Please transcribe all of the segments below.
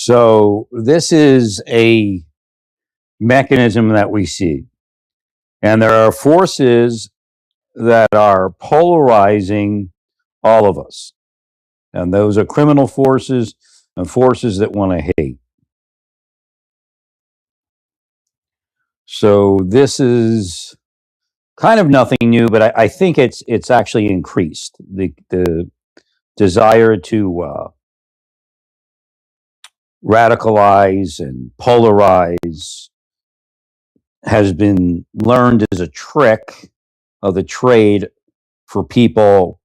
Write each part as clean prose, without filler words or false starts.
So this is a mechanism that we see. And there are forces that are polarizing all of us. And those are criminal forces and forces that want to hate. So this is kind of nothing new, but I think it's actually increased. The desire to radicalize and polarize has been learned as a trick of the trade for people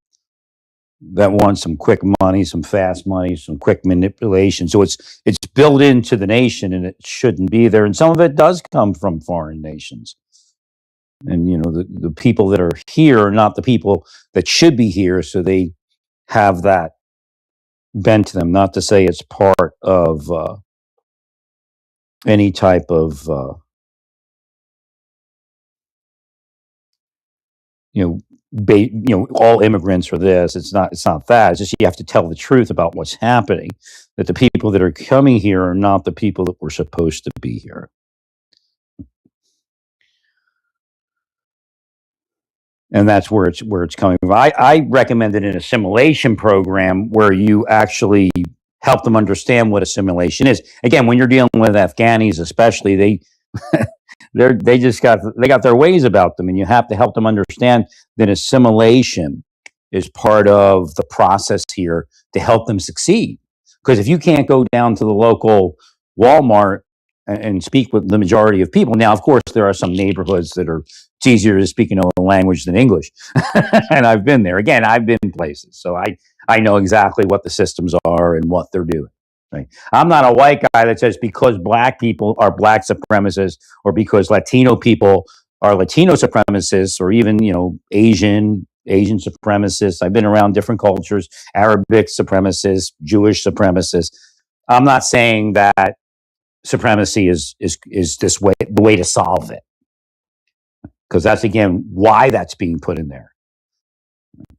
that want some quick money, some fast money, some quick manipulation. So it's built into the nation, and it shouldn't be there. And some of it does come from foreign nations. And the people that are here are not the people that should be here, so they have that bent to them. Not to say it's part of any type of all immigrants are this. It's not that. It's just you have to tell the truth about what's happening, that the people that are coming here are not the people that were supposed to be here. And that's where it's coming from. I recommended an assimilation program where you actually help them understand what assimilation is. Again, when you're dealing with Afghanis, especially, they got their ways about them, and you have to help them understand that assimilation is part of the process here to help them succeed. Because if you can't go down to the local Walmart and speak with the majority of people, now of course there are some neighborhoods that are it's easier to speak another language than English, and I've been there. Again, I've been places, so I know exactly what the systems are and what they're doing. Right. I'm not a white guy that says because black people are black supremacists or because Latino people are Latino supremacists or even, Asian supremacists. I've been around different cultures, Arabic supremacists, Jewish supremacists. I'm not saying that supremacy is this way, the way to solve it. Because that's, again, why that's being put in there.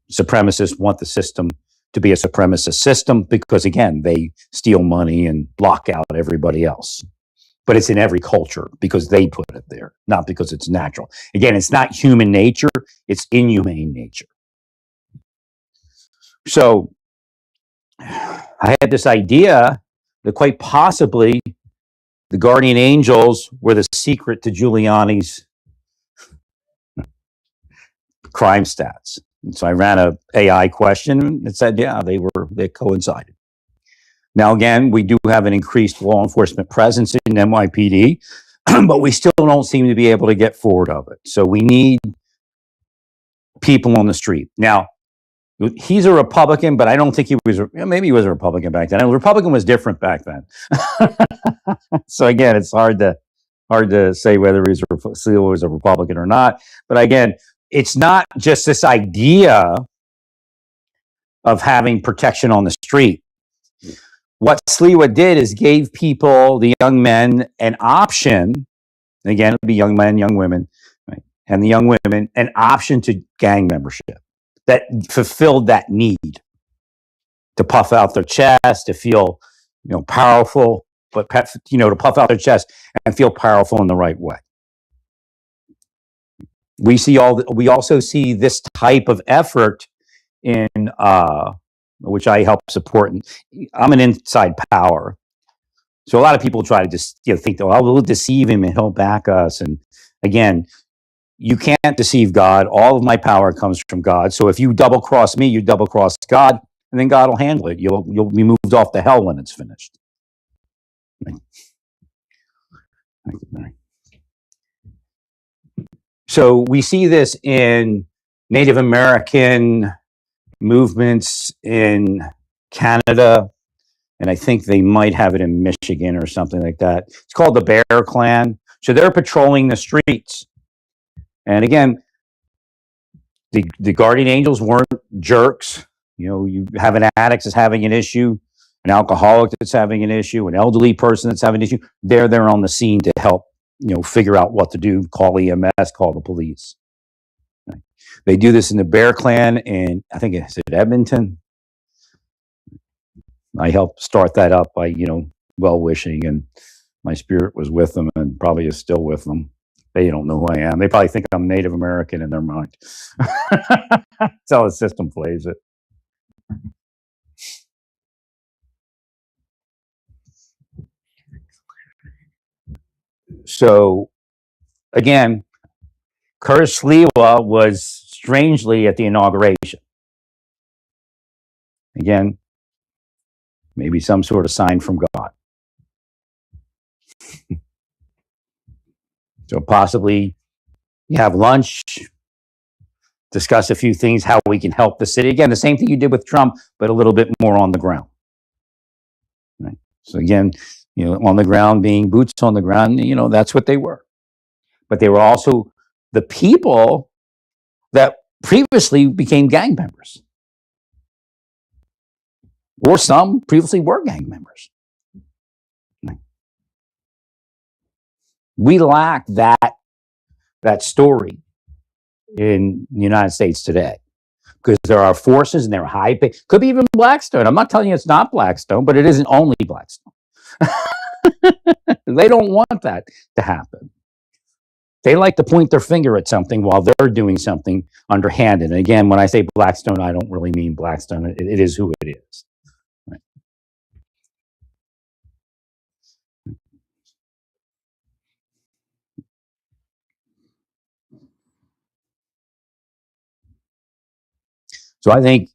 Supremacists want the system to be a supremacist system because, again, they steal money and block out everybody else. But it's in every culture because they put it there, not because it's natural. Again, it's not human nature, it's inhumane nature. So I had this idea that quite possibly the guardian angels were the secret to Giuliani's crime stats. And so I ran a AI question and it said, yeah, they coincided. Now, again, we do have an increased law enforcement presence in NYPD, but we still don't seem to be able to get forward of it. So we need people on the street. Now, he's a Republican, but I don't think he was, maybe he was a Republican back then. A Republican was different back then. So again, it's hard to say whether he was a Republican or not. But again, it's not just this idea of having protection on the street. What Sliwa did is gave people, the young men, an option. Again, it would be young men, young women, right? And the young women, an option to gang membership that fulfilled that need to puff out their chest, to feel, powerful, but to puff out their chest and feel powerful in the right way. We also see this type of effort in which I help support. I'm an inside power. So a lot of people try to just think, oh, we'll deceive him and he'll back us. And again, you can't deceive God. All of my power comes from God. So if you double cross me, you double cross God, and then God will handle it. You'll be moved off to hell when it's finished. So we see this in Native American movements in Canada, and I think they might have it in Michigan or something like that. It's called the Bear Clan. So they're patrolling the streets. And again, the guardian angels weren't jerks. You have an addict that's having an issue, an alcoholic that's having an issue, an elderly person that's having an issue. They're there on the scene to help, figure out what to do, call EMS, call the police. Right? They do this in the Bear Clan, and I think it's in Edmonton. I helped start that up by, well-wishing, and my spirit was with them and probably is still with them. They don't know who I am. They probably think I'm Native American in their mind. That's how the system plays it. So, again, Curtis Sliwa was strangely at the inauguration. Again, maybe some sort of sign from God. So possibly you have lunch, discuss a few things, how we can help the city. Again, the same thing you did with Trump, but a little bit more on the ground. Right? So again, on the ground, being boots on the ground, that's what they were. But they were also the people that previously became gang members. Or some previously were gang members. We lack that story in the United States today, because there are forces and they're high paid. Could be even Blackstone. I'm not telling you it's not Blackstone, but it isn't only Blackstone. They don't want that to happen. They like to point their finger at something while they're doing something underhanded. And again, when I say Blackstone, I don't really mean Blackstone. It is who it is. Right. So I think,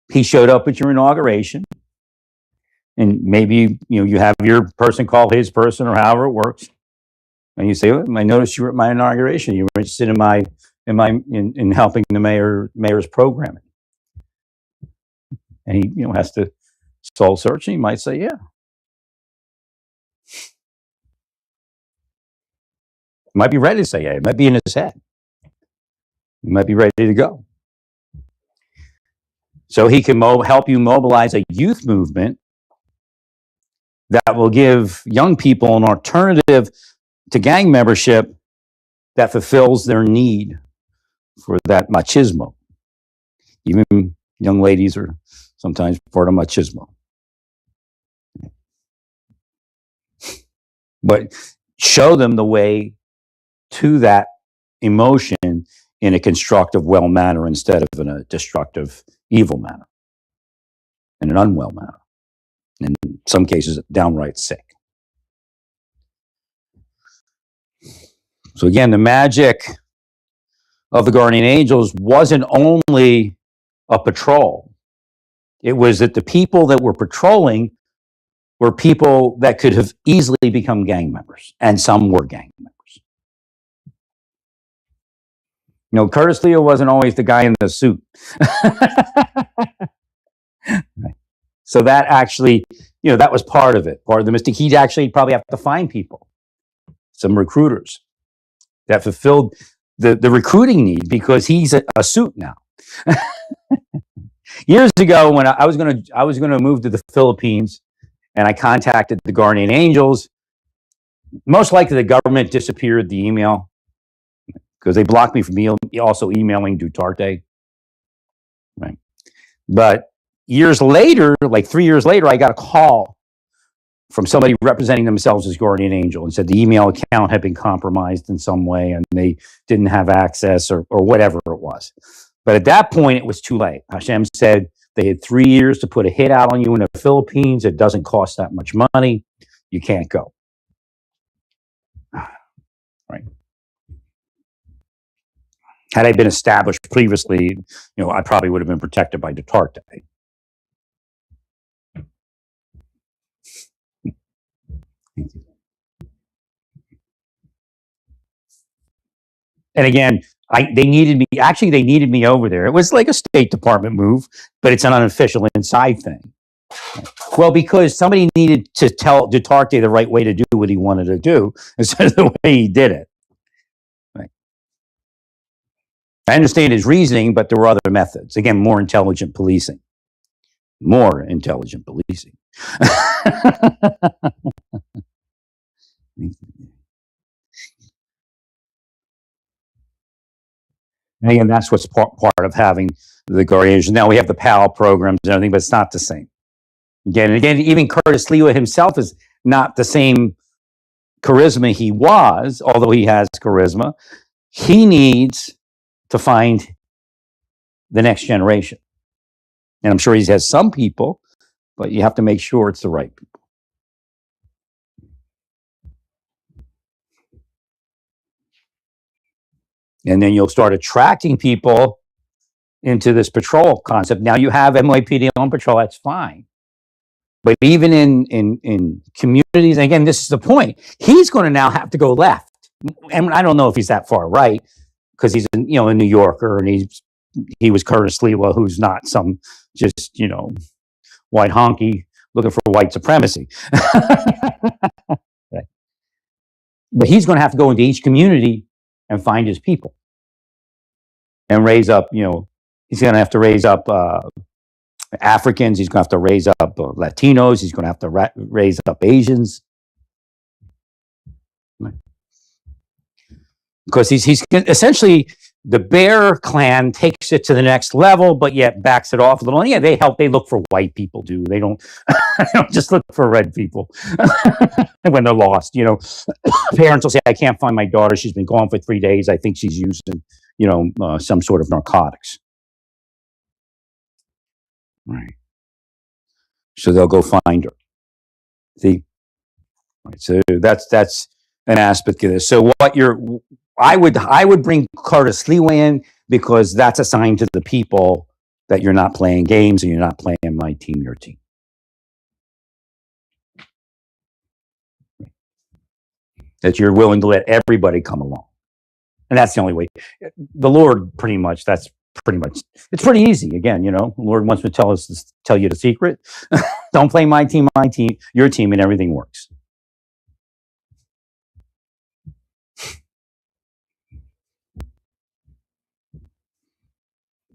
he showed up at your inauguration, and maybe, you have your person call his person, or however it works. And you say, I noticed you were at my inauguration. You were interested in helping the mayor's programming. And he, has to soul search. He might say, yeah. He might be ready to say yeah. It might be in his head. He might be ready to go. So he can help you mobilize a youth movement that will give young people an alternative to gang membership that fulfills their need for that machismo. Even young ladies are sometimes part of machismo. But show them the way to that emotion in a constructive, well manner, instead of in a destructive, evil manner, in an unwell manner. In some cases, downright sick. So again, the magic of the Guardian Angels wasn't only a patrol. It was that the people that were patrolling were people that could have easily become gang members, and some were gang members. Curtis Leo wasn't always the guy in the suit. So that actually, that was part of it, part of the mystique. He'd actually probably have to find people, some recruiters that fulfilled the recruiting need, because he's a suit now. Years ago, when I was going to move to the Philippines, and I contacted the Guardian Angels, most likely the government disappeared the email, because they blocked me from also emailing Duterte. Right. But years later, like 3 years later, I got a call from somebody representing themselves as Guardian Angel, and said the email account had been compromised in some way and they didn't have access, or whatever it was. But at that point, it was too late. Hashem said they had 3 years to put a hit out on you in the Philippines. It doesn't cost that much money. You can't go. Right. Had I been established previously, I probably would have been protected by Duterte. And again, they needed me over there. It was like a State Department move, but it's an unofficial inside thing. Well, because somebody needed to tell Duterte the right way to do what he wanted to do, instead of the way he did it. Right. I understand his reasoning, but there were other methods. Again, more intelligent policing. More intelligent policing. And again, that's what's part of having the Guardian Angels. Now we have the PAL programs and everything, but it's not the same. Again, even Curtis Lewa himself is not the same charisma he was, although he has charisma. He needs to find the next generation. And I'm sure he has some people, but you have to make sure it's the right people. And then you'll start attracting people into this patrol concept. Now you have NYPD on patrol, that's fine. But even in communities, and again, this is the point, he's going to now have to go left. And I don't know if he's that far right, because he's a New Yorker, and he was Curtis Lewa, who's not some just, white honky looking for white supremacy. Right. But he's going to have to go into each community and find his people and raise up, he's going to have to raise up Africans, he's going to have to raise up Latinos, he's going to have to raise up Asians. Because he's essentially, the Bear Clan takes it to the next level, but yet backs it off a little. And yeah, they look for white people too. They don't, they don't just look for red people when they're lost. Parents will say, I can't find my daughter. She's been gone for 3 days. I think she's using, some sort of narcotics. Right. So they'll go find her. See? Right. So that's an aspect of this. So I would bring Curtis Lewa in, because that's a sign to the people that you're not playing games and you're not playing my team, your team. That you're willing to let everybody come along. And that's the only way. The Lord, it's pretty easy. Again, the Lord wants to tell you the secret. Don't play my team, your team, and everything works.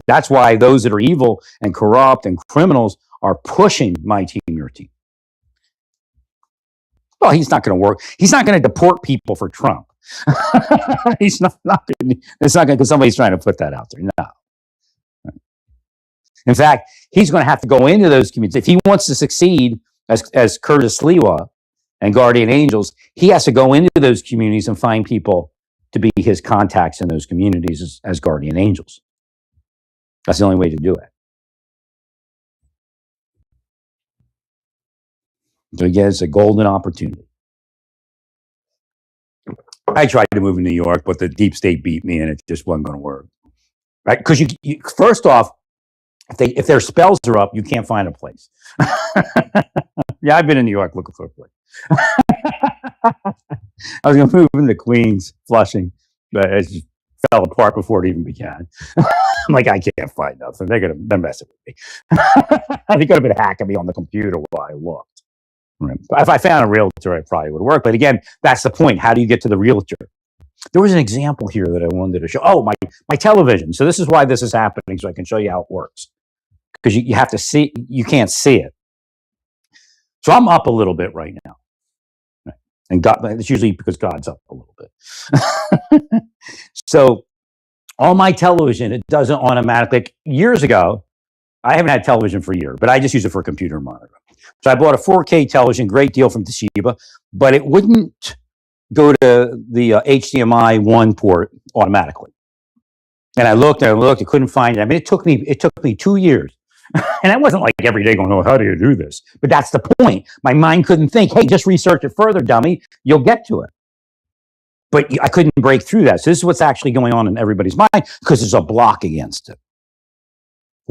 That's why those that are evil and corrupt and criminals are pushing my team, your team. Well, he's not going to work. He's not going to deport people for Trump. He's not going. It's not going, because somebody's trying to put that out there. No. In fact, he's going to have to go into those communities if he wants to succeed as Curtis Lewa and Guardian Angels. He has to go into those communities and find people to be his contacts in those communities as Guardian Angels. That's the only way to do it. So again, it's a golden opportunity. I tried to move to New York, but the deep state beat me, and it just wasn't going to work. Right? Because you first off, if their spells are up, you can't find a place. Yeah, I've been in New York looking for a place. I was going to move into Queens, Flushing, but it just fell apart before it even began. I'm like, I can't find nothing. They're messing with me. They could have been hacking me on the computer while I looked. Right. If I found a realtor, it probably would work. But again, that's the point. How do you get to the realtor? There was an example here that I wanted to show. Oh, my television. So this is why this is happening, so I can show you how it works. Because you have to see, you can't see it. So I'm up a little bit right now. Right. And God, it's usually because God's up a little bit. So on my television, it doesn't automatically. Years ago, I haven't had television for a year, but I just use it for a computer monitor. So I bought a 4K television, great deal from Toshiba, but it wouldn't go to the HDMI 1 port automatically. And I looked, I couldn't find it. I mean, it took me 2 years. And I wasn't like every day going, oh, how do you do this? But that's the point. My mind couldn't think, hey, just research it further, dummy. You'll get to it. But I couldn't break through that. So this is what's actually going on in everybody's mind, because there's a block against it.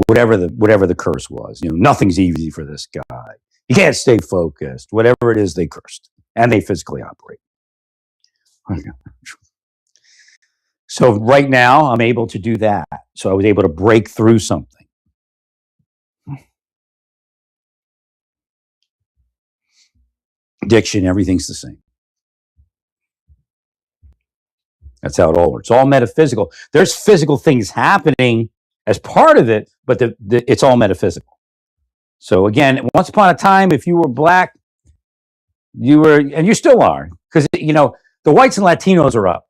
Whatever the curse was, nothing's easy for this guy. He can't stay focused. Whatever it is, they cursed, and they physically operate. So right now, I'm able to do that. So I was able to break through something. Addiction, everything's the same. That's how it all works. It's all metaphysical. There's physical things happening as part of it, but it's all metaphysical. So again, once upon a time, if you were black, and you still are, because the whites and Latinos are up.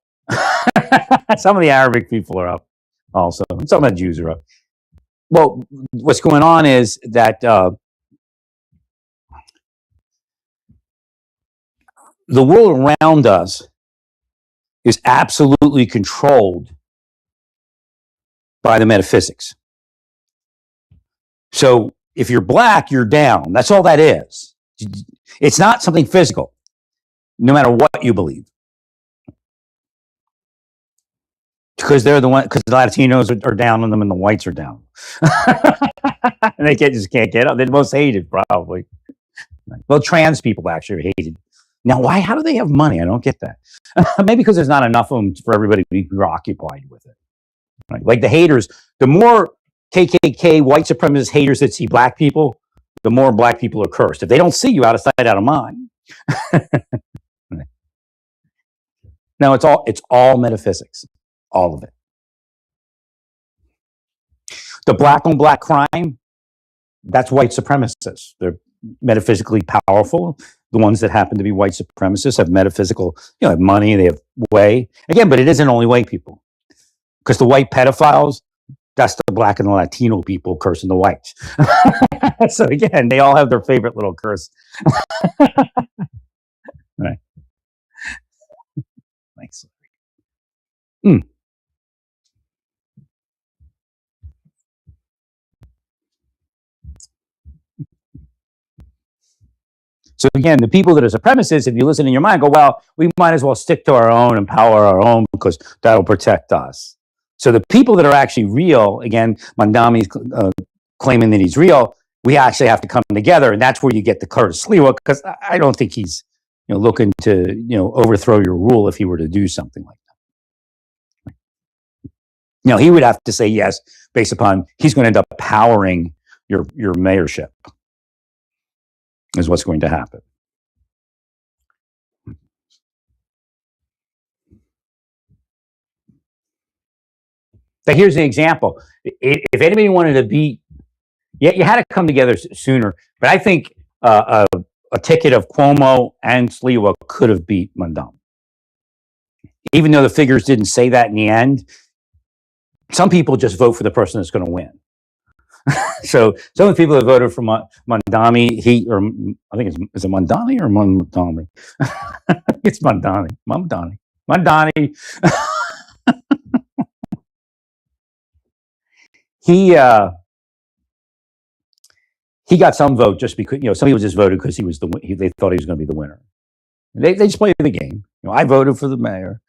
Some of the Arabic people are up also, and some of the Jews are up. Well, what's going on is that The world around us is absolutely controlled by the metaphysics. So if you're black, you're down. That's all that is. It's not something physical, no matter what you believe. Because they're the one, because the Latinos are down on them and the whites are down. And they just can't get up. They're the most hated, probably. Well, trans people actually are hated. Now, why? How do they have money? I don't get that. Maybe because there's not enough of them for everybody to be preoccupied with it. Right? Like the haters, the more KKK, white supremacist haters that see black people, the more black people are cursed. If they don't see you, out of sight, out of mind. No, it's all metaphysics, all of it. The black on black crime, that's white supremacists. They're metaphysically powerful. The ones that happen to be white supremacists have metaphysical, have money, they have way. Again, but it isn't only white people. Because the white pedophiles, that's the black and the Latino people cursing the whites. So again, they all have their favorite little curse. Right. Thanks. So again, the people that are supremacists, if you listen in your mind, go, well, we might as well stick to our own and power our own because that'll protect us. So the people that are actually real, again, Mandami's claiming that he's real, we actually have to come together, and that's where you get the Curtis Sliwa, because I don't think he's looking to overthrow your rule if he were to do something like that. He would have to say yes based upon he's going to end up powering your mayorship. Is what's going to happen. But here's the example. If anybody wanted to beat, you had to come together sooner. But I think a ticket of Cuomo and Sliwa could have beat Mandami. Even though the figures didn't say that in the end, some people just vote for the person that's going to win. So some of the people that voted for Mandami, I think is it Mandani or Mandami? It's Mandani. Mandani. He got some vote just because some people just voted because they thought he was going to be the winner. They just play the game. I voted for the mayor.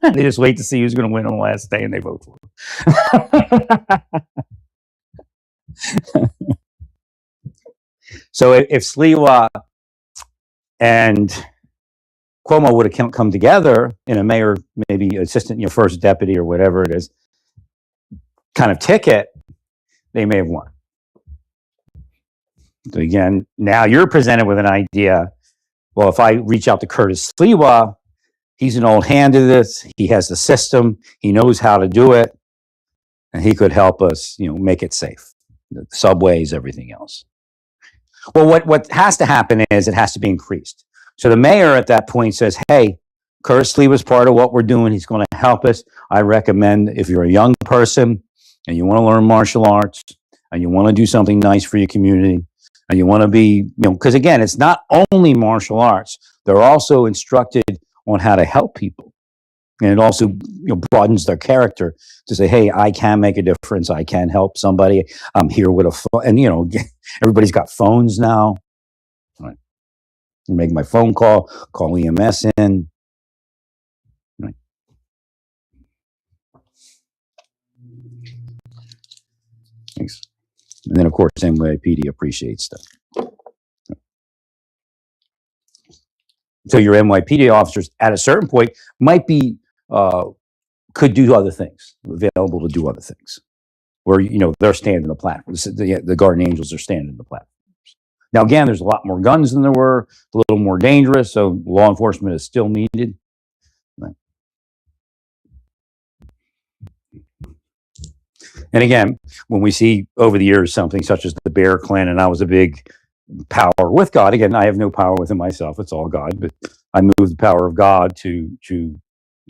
They just wait to see who's going to win on the last day, and they vote for him. So if Sliwa and Cuomo would have come together in a mayor, maybe assistant, first deputy or whatever it is, kind of ticket, they may have won. So again, now you're presented with an idea. Well, if I reach out to Curtis Sliwa, he's an old hand at this. He has the system. He knows how to do it, and he could help us, make it safe. The subways, everything else. Well, what has to happen is it has to be increased. So the mayor at that point says, hey, Curtis Sliwa is part of what we're doing. He's going to help us. I recommend if you're a young person and you want to learn martial arts and you want to do something nice for your community and you want to be, because again, it's not only martial arts. They're also instructed on how to help people. And it also broadens their character to say, hey, I can make a difference. I can help somebody. I'm here with a phone. And, everybody's got phones now. Right. Make my phone call EMS in. Right. Thanks. And then, of course, NYPD appreciates that. So your NYPD officers at a certain point might be, could do other things, available to do other things. Where, they're standing the platform. The Guardian Angels are standing the platforms. Now, again, there's a lot more guns than there were, a little more dangerous, so law enforcement is still needed. Right. And again, when we see over the years something such as the Bear Clan, and I was a big power with God. Again, I have no power within myself. It's all God. But I moved the power of God to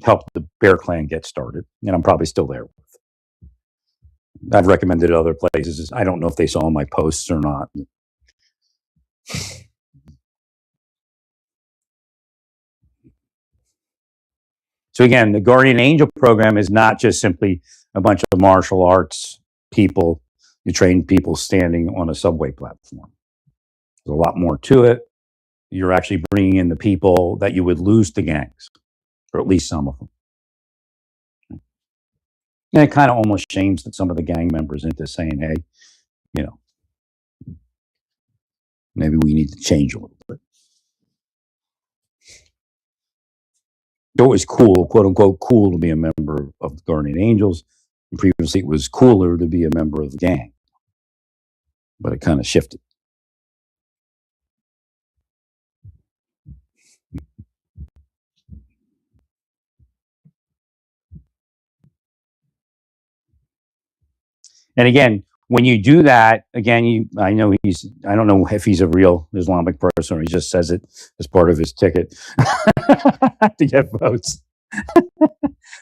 help the Bear Clan get started. And I'm probably still there. I've recommended it other places. I don't know if they saw my posts or not. So again, the Guardian Angel program is not just simply a bunch of martial arts people, you train people standing on a subway platform. There's a lot more to it. You're actually bringing in the people that you would lose to gangs, or at least some of them. And it kind of almost shames that some of the gang members into saying, hey, you know, maybe we need to change a little bit. It was cool, quote unquote, cool to be a member of the Guardian Angels. And previously, it was cooler to be a member of the gang. But it kind of shifted. And again, when you do that, again, I don't know if he's a real Islamic person or he just says it as part of his ticket to get votes.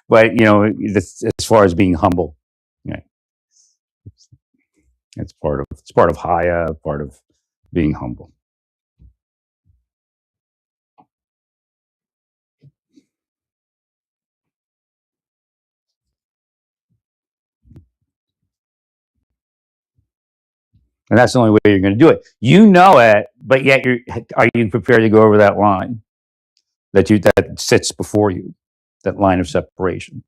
But, as far as being humble, yeah, it's part of Haya, part of being humble. And that's the only way you're going to do it. You know it, but yet are you prepared to go over that line that sits before you, that line of separation?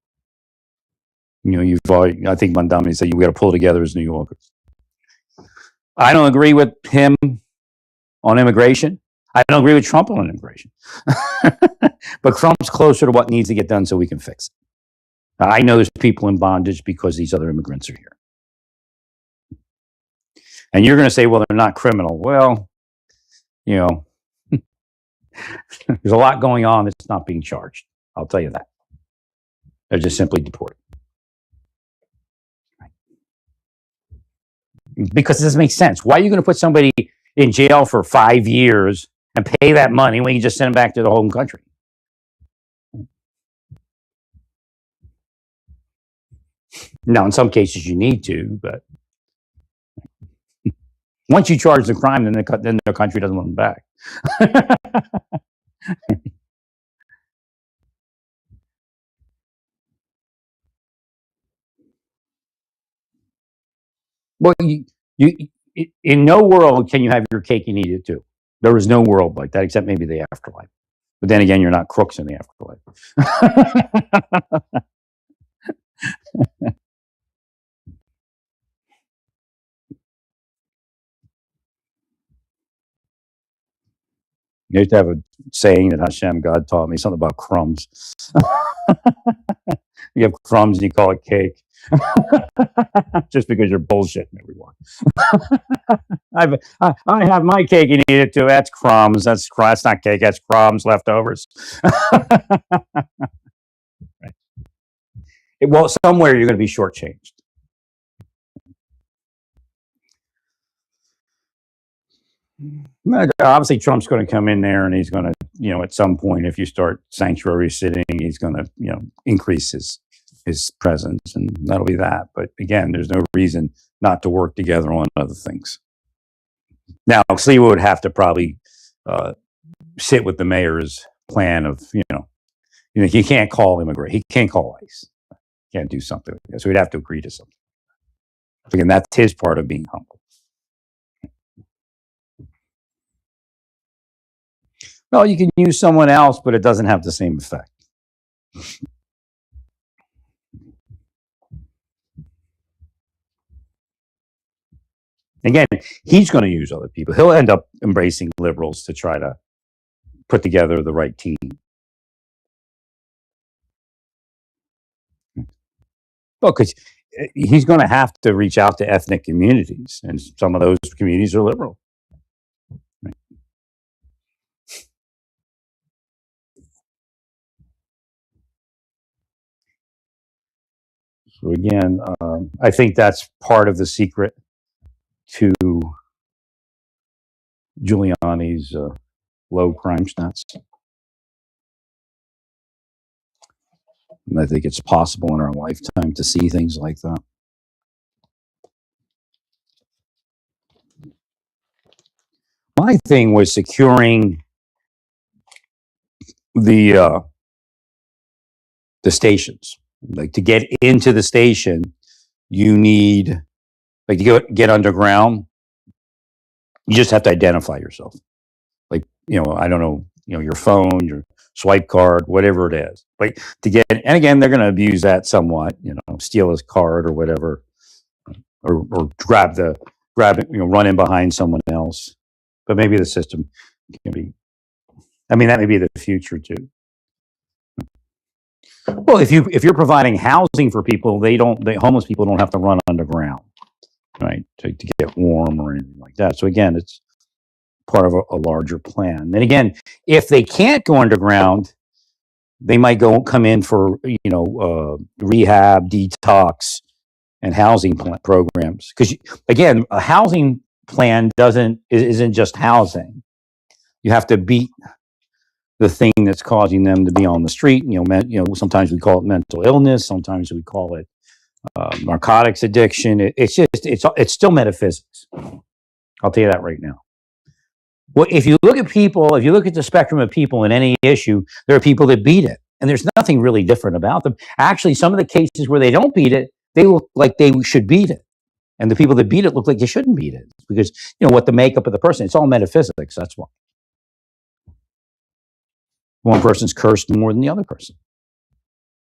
I think Mondami said you got to pull together as New Yorkers. I don't agree with him on immigration. I don't agree with Trump on immigration. But Trump's closer to what needs to get done so we can fix it. I know there's people in bondage because these other immigrants are here. And you're going to say, well, they're not criminal. Well, there's a lot going on that's not being charged. I'll tell you that. They're just simply deported. Because it doesn't make sense. Why are you going to put somebody in jail for 5 years and pay that money when you just send them back to the home country? Now, in some cases you need to, but once you charge the crime, then the country doesn't want them back. Well, in no world can you have your cake and eat it too. There is no world like that, except maybe the afterlife. But then again, you're not crooks in the afterlife. You used to have a saying that Hashem, God taught me, something about crumbs. You have crumbs and you call it cake. Just because you're bullshitting everyone. I have my cake and eat it too. That's crumbs. That's not cake. That's crumbs, leftovers. Right. Well, somewhere you're going to be shortchanged. Obviously, Trump's going to come in there and he's going to, at some point, if you start sanctuary sitting, he's going to, increase his presence, and that'll be that. But again, there's no reason not to work together on other things. Now, Sliwa would have to probably sit with the mayor's plan of, he can't call immigration, he can't call ICE, can't do something like that. So he'd have to agree to something. Again, that's his part of being humble. Well, you can use someone else, but it doesn't have the same effect. Again, he's going to use other people. He'll end up embracing liberals to try to put together the right team. Well, because he's going to have to reach out to ethnic communities, and some of those communities are liberal. Right. So again, I think that's part of the secret to Giuliani's low crime stats. And I think it's possible in our lifetime to see things like that. My thing was securing the the stations. Like to get into the station, you need, like to get underground, you just have to identify yourself. Like, I don't know, your phone, your swipe card, whatever it is. But to get, and again, they're going to abuse that somewhat, steal his card or whatever, or grab it, run in behind someone else. But maybe the system can be, that may be the future too. Well, if you're providing housing for people, homeless people don't have to run underground, right, to get warm or anything like that. So again, it's part of a larger plan. And again, if they can't go underground, they might come in for rehab, detox, and housing programs. Because again, a housing plan isn't just housing. You have to beat the thing that's causing them to be on the street. Sometimes we call it mental illness. Sometimes we call it narcotics addiction. It's still metaphysics. I'll tell you that right now. Well, if you look at the spectrum of people in any issue, there are people that beat it, and there's nothing really different about them. Actually, some of the cases where they don't beat it, they look like they should beat it, and the people that beat it look like they shouldn't beat it, because what the makeup of the person. It's all metaphysics. That's why one person's cursed more than the other person.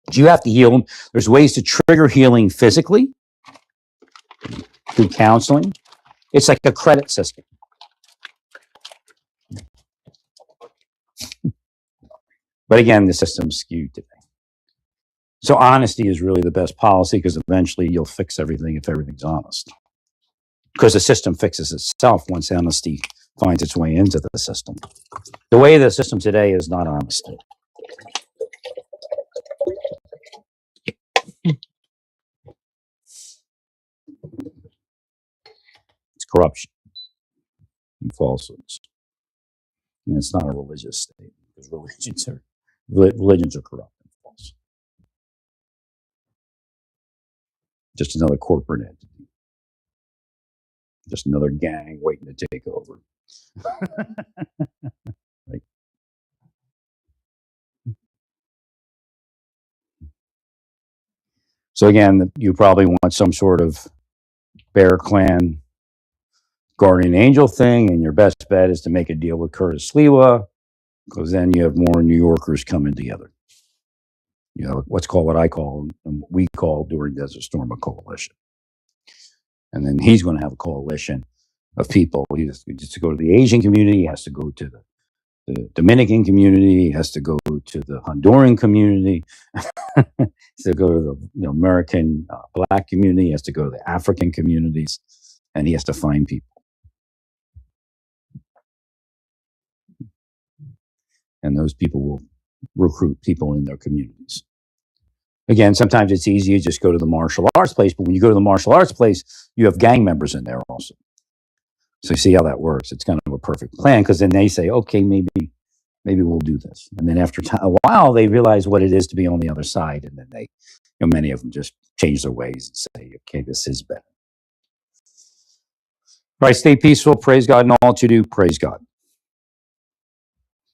But you have to heal. There's ways to trigger healing physically through counseling. It's like a credit system. But again, the system's skewed today. So honesty is really the best policy, because eventually you'll fix everything if everything's honest. Because the system fixes itself once honesty finds its way into the system. The way the system today is not honesty. It's corruption and falsehoods. And it's not a religious state, because religions are corrupt and false. Just another corporate entity. Just another gang waiting to take over. Right. So again, you probably want some sort of Bear Clan guardian angel thing, and your best bet is to make a deal with Curtis Sliwa, because then you have more New Yorkers coming together. What I call, and we call during Desert Storm, a coalition. And then he's going to have a coalition of people. He has to go to the Asian community. He has to go to the Dominican community. He has to go to the Honduran community. He has to go to the American Black community. He has to go to the African communities, and he has to find people. And those people will recruit people in their communities. Again, sometimes it's easy to just go to the martial arts place, but when you go to the martial arts place, you have gang members in there also. So you see how that works. It's kind of a perfect plan, because then they say, okay, maybe we'll do this. And then after a while, they realize what it is to be on the other side. And then many of them just change their ways and say, okay, this is better. All right, stay peaceful. Praise God in all that you do. Praise God.